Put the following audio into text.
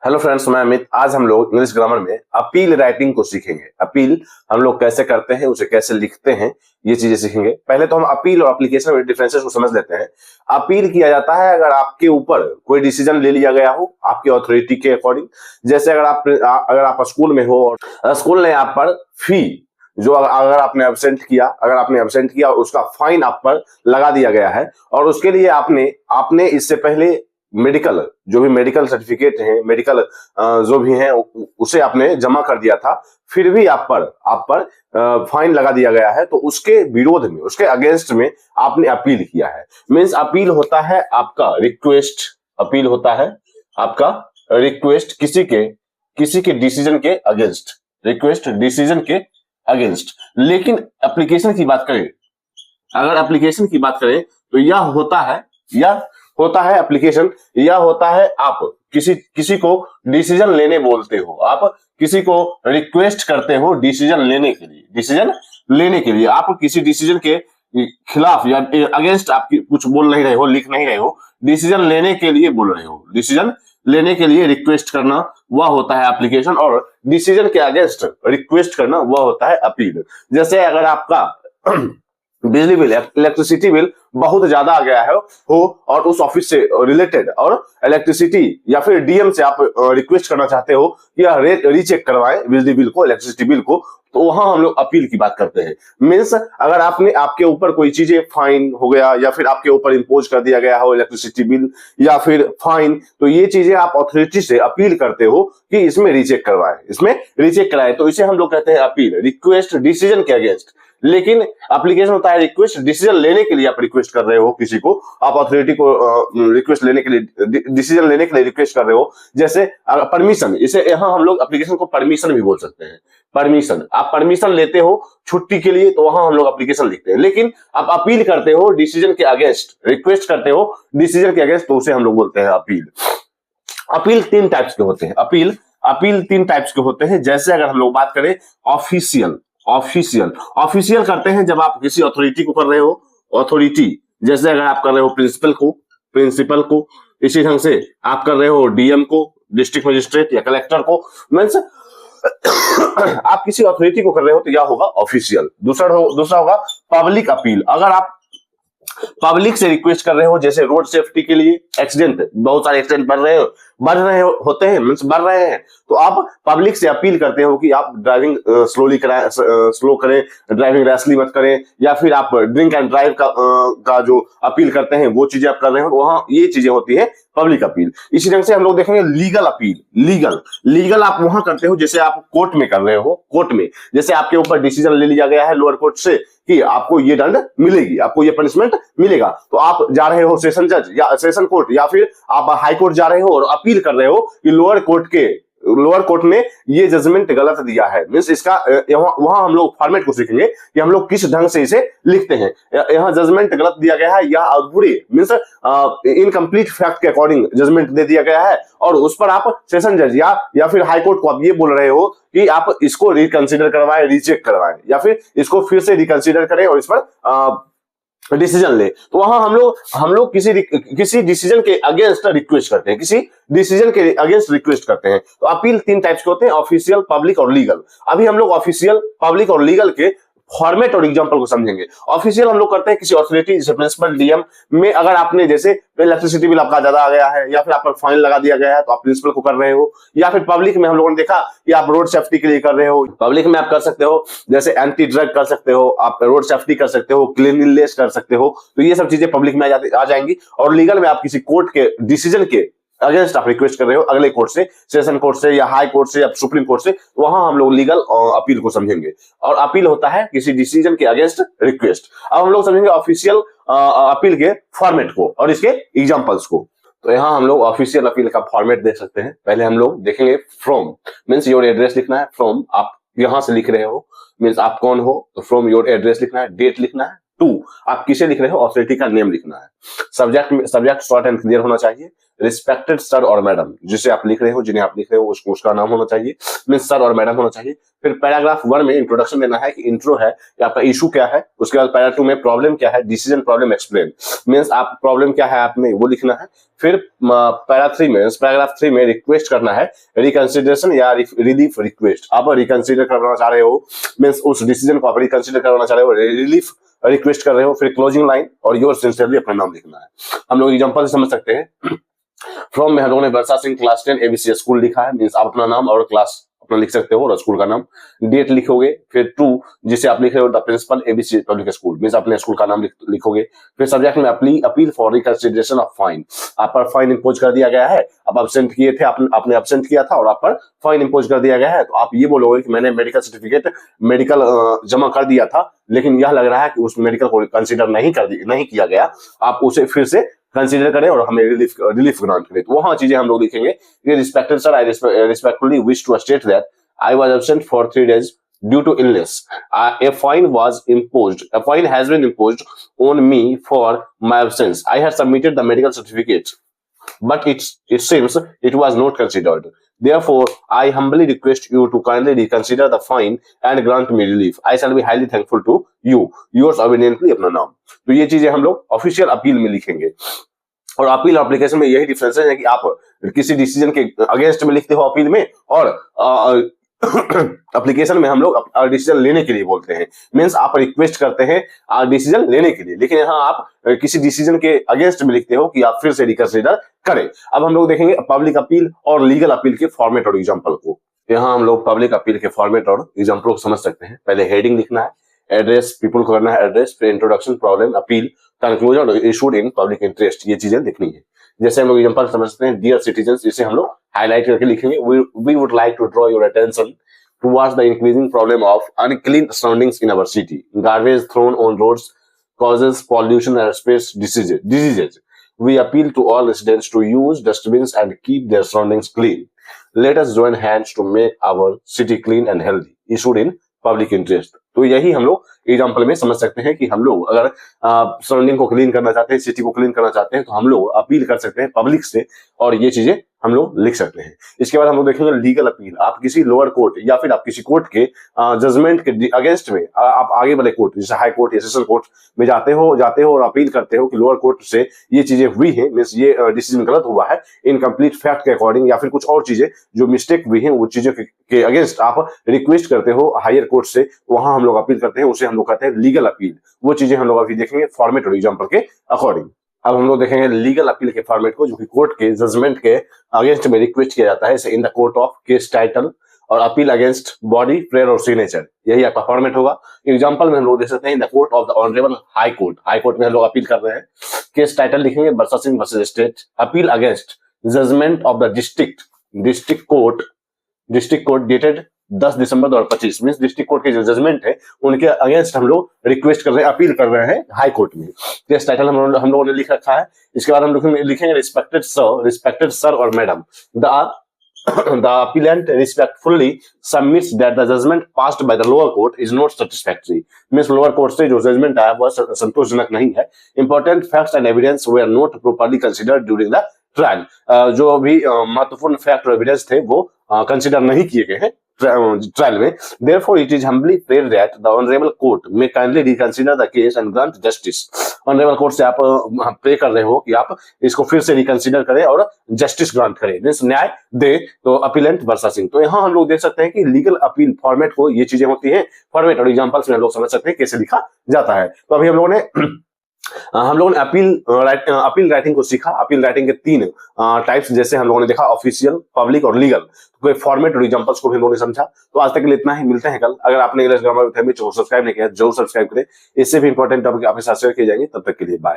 Hello friends, मैं अमित। आज हम लोग इंग्लिश ग्रामर में अपील राइटिंग को सीखेंगे। अपील हम लोग कैसे करते हैं, उसे कैसे लिखते हैं, ये चीजें सीखेंगे। पहले तो हम अपील और एप्लीकेशन में डिफरेंसेस को समझ लेते हैं। अपील किया जाता है अगर आपके ऊपर कोई डिसीजन ले लिया गया हो आपकी अथॉरिटी के अकॉर्डिंग। जैसे अगर आप स्कूल में हो और स्कूल ने आप पर फी जो अगर आपने एब्सेंट किया और उसका फाइन आप पर लगा दिया गया है और उसके लिए आपने इससे पहले जो भी मेडिकल सर्टिफिकेट है, मेडिकल जो भी है उसे आपने जमा कर दिया था, फिर भी आप पर फाइन लगा दिया गया है, तो उसके विरोध में, उसके अगेंस्ट में आपने अपील किया है। मींस अपील होता है आपका रिक्वेस्ट। अपील होता है आपका रिक्वेस्ट किसी के डिसीजन के अगेंस्ट, रिक्वेस्ट डिसीजन के अगेंस्ट। लेकिन एप्लीकेशन की बात करें, अगर एप्लीकेशन की बात करें तो यह होता है एप्लीकेशन, यह होता है आप किसी को डिसीजन लेने बोलते हो, आप किसी को रिक्वेस्ट करते हो डिसीजन लेने के लिए आप किसी डिसीजन के खिलाफ या अगेंस्ट आप कुछ बोल नहीं रहे हो, लिख नहीं रहे हो, डिसीजन लेने के लिए बोल रहे हो। डिसीजन लेने के लिए रिक्वेस्ट करना वह होता है एप्लीकेशन, और डिसीजन के अगेंस्ट रिक्वेस्ट करना वह होता है अपील। जैसे अगर आपका बिजली बिल, इलेक्ट्रिसिटी बिल बहुत ज्यादा आ गया हो और उस ऑफिस से रिलेटेड और इलेक्ट्रिसिटी या फिर डीएम से आप रिक्वेस्ट करना चाहते हो कि रीचेक करवाएं बिजली बिल को, इलेक्ट्रिसिटी बिल को, तो वहां हम लोग अपील की बात करते हैं। मींस अगर आपके ऊपर कोई चीजें फाइन हो गया या फिर आपके ऊपर इंपोज कर दिया गया हो इलेक्ट्रिसिटी बिल या फिर फाइन, तो ये चीजें आप अथॉरिटी से अपील करते हो कि इसमें रीचेक कराएं, तो इसे हम लोग कहते हैं अपील, रिक्वेस्ट डिसीजन के अगेंस्ट। लेकिन एप्लीकेशन होता है रिक्वेस्ट डिसीजन लेने के लिए, आप रिक्वेस्ट कर रहे हो किसी को, आप अथॉरिटी को रिक्वेस्ट लेने के लिए, डिसीजन लेने के लिए रिक्वेस्ट कर रहे हो। जैसे परमिशन, इसे यहाँ हम लोग एप्लीकेशन को परमिशन भी बोल सकते हैं। परमिशन, आप परमिशन लेते हो छुट्टी के लिए, तो वहां हम लोग एप्लीकेशन लिखते हैं। लेकिन आप अपील करते हो डिसीजन के अगेंस्ट, रिक्वेस्ट करते हो डिसीजन के अगेंस्ट, तो उसे हम लोग बोलते हैं अपील। अपील तीन टाइप्स के होते हैं। अपील तीन टाइप्स के होते हैं। जैसे अगर हम लोग बात करें ऑफिशियल करते हैं जब आप किसी अथॉरिटी को कर रहे हो, अथॉरिटी जैसे अगर आप कर रहे हो प्रिंसिपल को, इसी ढंग से आप कर रहे हो डीएम को, डिस्ट्रिक्ट मजिस्ट्रेट या कलेक्टर को। मींस आप किसी अथॉरिटी को कर रहे हो तो यह होगा ऑफिशियल। दूसरा होगा पब्लिक अपील। अगर आप पब्लिक से रिक्वेस्ट कर रहे हो, जैसे रोड सेफ्टी के लिए, एक्सीडेंट, बहुत सारे एक्सीडेंट बढ़ रहे हैं, तो आप पब्लिक से अपील करते हो कि आप ड्राइविंग स्लो करें, ड्राइविंग रैशली मत करें, या फिर आप ड्रिंक एंड ड्राइव का जो अपील करते हैं वो चीजें आप कर रहे हो, वहां ये चीजें होती है पब्लिक अपील। इसी ढंग से हम लोग देखेंगे लीगल अपील। लीगल आप वहां करते हो जैसे आप कोर्ट में कर रहे हो। कोर्ट में जैसे आपके ऊपर डिसीजन ले लिया गया है लोअर कोर्ट से कि आपको ये दंड मिलेगी, आपको ये पनिशमेंट मिलेगा, तो आप जा रहे हो सेशन जज या सेशन कोर्ट या फिर आप हाई कोर्ट जा रहे हो और अपील कर रहे हो कि लोअर कोर्ट ने ये जजमेंट गलत दिया है। मींस इसका वहां हम लोग फॉर्मेट को सीखेंगे कि हम लोग किस ढंग से इसे लिखते हैं। यहाँ जजमेंट गलत दिया गया है या अधूरी, मींस इनकम्प्लीट फैक्ट के अकॉर्डिंग जजमेंट दे दिया गया है, और उस पर आप सेशन जज या फिर हाई कोर्ट को आप ये बोल रहे हो कि आप इसको रिकंसिडर करवाएं, रीचेक करवाएं, या फिर इसको फिर से रिकंसिडर करें और इस पर डिसीजन ले। तो वहां हम लोग किसी डिसीजन के अगेंस्ट रिक्वेस्ट करते हैं। तो अपील तीन टाइप्स के होते हैं, ऑफिशियल, पब्लिक और लीगल। अभी हम लोग ऑफिशियल, पब्लिक और लीगल के फॉर्मेट और एग्जांपल को समझेंगे। ऑफिशियल हम लोग करते हैं किसी अथॉरिटी, जैसे प्रिंसिपल, डीएम में अगर आपने जैसे इलेक्ट्रिसिटी बिल आपका ज्यादा आ गया है या फिर आप पर फाइन लगा दिया गया है, तो आप प्रिंसिपल को कर रहे हो। या फिर पब्लिक में हम लोगों ने देखा कि आप रोड सेफ्टी के लिए कर रहे हो, पब्लिक में आप कर सकते हो जैसे एंटी ड्रग कर सकते हो, आप रोड सेफ्टी कर सकते हो, क्लीनलीनेस कर सकते हो, तो ये सब चीजें पब्लिक में आ जाएंगी। और लीगल में आप किसी कोर्ट के डिसीजन के अगेंस्ट आप रिक्वेस्ट कर रहे हो, अगले कोर्ट से, सेशन कोर्ट से या हाई कोर्ट से या सुप्रीम कोर्ट से, वहां हम लोग लीगल अपील को समझेंगे। और अपील होता है किसी डिसीजन के अगेंस्ट रिक्वेस्ट। अब हम लोग समझेंगे ऑफिशियल अपील के फॉर्मेट को और इसके एग्जांपल्स को। तो यहाँ हम लोग ऑफिशियल अपील का फॉर्मेट देख सकते हैं। पहले हम लोग देखेंगे फ्रॉम, मींस योर एड्रेस लिखना है। फ्रॉम आप यहां से लिख रहे हो, मींस आप कौन हो, तो फ्रॉम योर एड्रेस लिखना है, डेट लिखना है। टू, आप किसे लिख रहे हो, अथॉरिटी का नेम लिखना है। सब्जेक्ट शॉर्ट एंड क्लियर होना चाहिए। रिस्पेक्टेड सर और मैडम, जिसे आप लिख रहे हो, जिन्हें आप लिख रहे हो, उसको उसका नाम होना चाहिए, मीन्स सर और मैडम होना चाहिए। फिर पैराग्राफ 1 में इंट्रोडक्शन देना है कि इंट्रो है कि आपका इशू क्या है। उसके बाद पैरा 2 में प्रॉब्लम क्या है, डिसीजन प्रॉब्लम एक्सप्लेन, मीन्स आप प्रॉब्लम क्या है आप में वो लिखना है। फिर पैराग्राफ 3 में रिक्वेस्ट करना है, रिकंसिडरेशन या रिलीफ रिक्वेस्ट। आप रिकंसिडर करना चाह रहे हो, मीन्स उस डिसीजन को आप रिकंसिडर करना चाह रहे हो, रिलीफ रिक्वेस्ट कर रहे हो। फिर क्लोजिंग लाइन और योर सिंसियरली अपना नाम लिखना है। हम लोग एग्जांपल से समझ सकते हैं। फ्रॉम में हम लोगों ने वर्षा सिंह क्लास 10 एबीसी स्कूल लिखा है, मीन्स आप अपना नाम और क्लास अपना लिख सकते हो और स्कूल का नाम। डेट लिखोगे। फिर 2 जिसे आप लिख रहे हो the principal ABC public school, means अपने स्कूल का नाम लिखोगे। फिर सब्जेक्ट में appeal for reconsideration of fine, आप पर फाइन इंपोज कर दिया गया है, आप एब्सेंट किए थे, आपने एब्सेंट किया था और आप पर फाइन इंपोज कर दिया गया है। तो आप ये बोलोगे कि मैंने मेडिकल सर्टिफिकेट जमा कर दिया था, लेकिन यह लग रहा है कि उस मेडिकल को कंसीडर नहीं किया गया, आप उसे फिर से कंसीडर करें और हमें रिलीफ ग्रांट करें। तो वहां चीजें हम लोग लिखेंगे कि respected sir, I respectfully wish to state that I was absent for 3 days due to illness. A fine has been imposed on me for my absence. I had submitted the medical certificate, but it seems it was not considered. Therefore, I humbly request you to kindly reconsider the fine and grant me relief. I shall be highly thankful to you. Yours obediently, अपना नाम। तो ये चीजें हम लोग official appeal में लिखेंगे। और अपील एप्लीकेशन में यही डिफरेंस है कि आप किसी डिसीजन के अगेंस्ट में लिखते हो अपील में, और एप्लीकेशन में हम लोग डिसीजन लेने के लिए बोलते हैं, मींस आप रिक्वेस्ट करते हैं डिसीजन लेने के लिए, लेकिन यहाँ आप किसी डिसीजन के अगेंस्ट में लिखते हो कि आप फिर से रिकंसिडर करें। अब हम लोग देखेंगे पब्लिक अपील और लीगल अपील के फॉर्मेट और एग्जांपल को। यहाँ हम लोग पब्लिक अपील के फॉर्मेट और एग्जांपल को समझ सकते हैं। पहले हेडिंग लिखना है, एड्रेस पीपल को करना है एड्रेस, फिर इंट्रोडक्शन, प्रॉब्लम, अपील, कंक्लूजन और इशूड इन पब्लिक इंटरेस्ट, ये चीजें लिखनी है। जैसे हम लोग एग्जांपल समझते हैं, डियर सिटीजन्स, इसे हम लोग हाईलाइट करके लिखेंगे। We would like to draw your attention towards the increasing problem of unclean surroundings in our city. Garbage thrown on roads causes pollution and spreads diseases. We appeal to all residents to use dustbins and keep their surroundings clean. Let us join hands to make our city clean and healthy. Issued in public interest. तो यही हम लोग example में समझ सकते हैं कि हम लोग अगर सराउंडिंग को क्लीन करना चाहते हैं, सिटी को क्लीन करना चाहते हैं, तो हम लोग अपील कर सकते हैं पब्लिक से और ये चीजें हम लोग लिख सकते हैं। इसके बाद हम लोग देखेंगे लीगल अपील। आप किसी लोअर कोर्ट या फिर आप किसी कोर्ट के जजमेंट के अगेंस्ट में आप आगे वाले कोर्ट जैसे हाई कोर्ट या सेशन कोर्ट में जाते हो और अपील करते हो कि लोअर कोर्ट से ये चीजें हुई हैं, मींस ये डिसीजन गलत हुआ है इनकम्प्लीट फैक्ट के अकॉर्डिंग, या फिर कुछ और चीजें जो मिस्टेक हुई हैं वो चीजों के अगेंस्ट आप रिक्वेस्ट करते हो हायर कोर्ट से, वहां हम लोग अपील करते हैं, उसे हम लोग कहते हैं लीगल अपील। वो चीजें हम लोग अभी देखेंगे फॉर्मेट और एग्जांपल के अकॉर्डिंग। अब हम लोग देखेंगे लीगल अपील के फॉर्मेट को, जो कि कोर्ट के जजमेंट के अगेंस्ट में रिक्वेस्ट किया जाता है, in the court of case title और अपील अगेंस्ट बॉडी, प्रेयर और सिग्नेचर, यही आपका फॉर्मेट होगा। एग्जांपल में हम लोग देख सकते हैं in the court of the honourable high court, high court में हम लोग अपील कर रहे हैं। केस टाइटल लिखेंगे Varsha Singh versus state, appeal against judgment of the district court dated 10 December 2025, means district court के जो जजमेंट है उनके अगेंस्ट हम लोग रिक्वेस्ट कर रहे हैं, अपील कर रहे हैं हाई कोर्ट में। केस टाइटल हम लोगों ने लिख रखा है। इसके बाद हम लिखेंगे रिस्पेक्टेड सर और madam, the appellant respectfully submits that the judgment passed by the lower court is not satisfactory. Means lower court से जो judgment आया वह संतोषजनक नहीं है। Important facts and evidence were not properly considered during the trial. जो भी महत्वपूर्ण फैक्ट और एविडेंस थे वो कंसिडर नहीं किए गए हैं ट्रायल में। Therefore, it is humbly prayed that the honorable court may kindly reconsider the case and grant justice. Honourable court से आप प्रे कर रहे हो कि आप इसको फिर से रिकंसिडर करें और जस्टिस ग्रांट करें, मींस न्याय दे। तो अपीलेंट वर्षा सिंह। तो यहाँ हम लोग देख सकते हैं कि लीगल अपील फॉर्मेट को ये चीजें होती हैं, फॉर्मेट और एग्जांपल्स में हम लोग समझ सकते हैं कैसे लिखा जाता है। तो अभी हम लोगों ने अपील राइटिंग को सीखा। अपील राइटिंग के 3 टाइप्स जैसे हम लोगों ने देखा, ऑफिशियल, पब्लिक और लीगल। तो कोई फॉर्मेट और एग्जांपल्स को भी हम लोगों ने समझा। तो आज तक के लिए इतना ही, मिलते हैं कल। अगर आपने इंग्लिश ग्रामर फैमिली को सब्सक्राइब नहीं किया जरूर सब्सक्राइब करें, इससे भी इंपॉर्टेंट टॉपिक आपके साथ शेयर किए जाएंगे। तब तक के लिए बाय।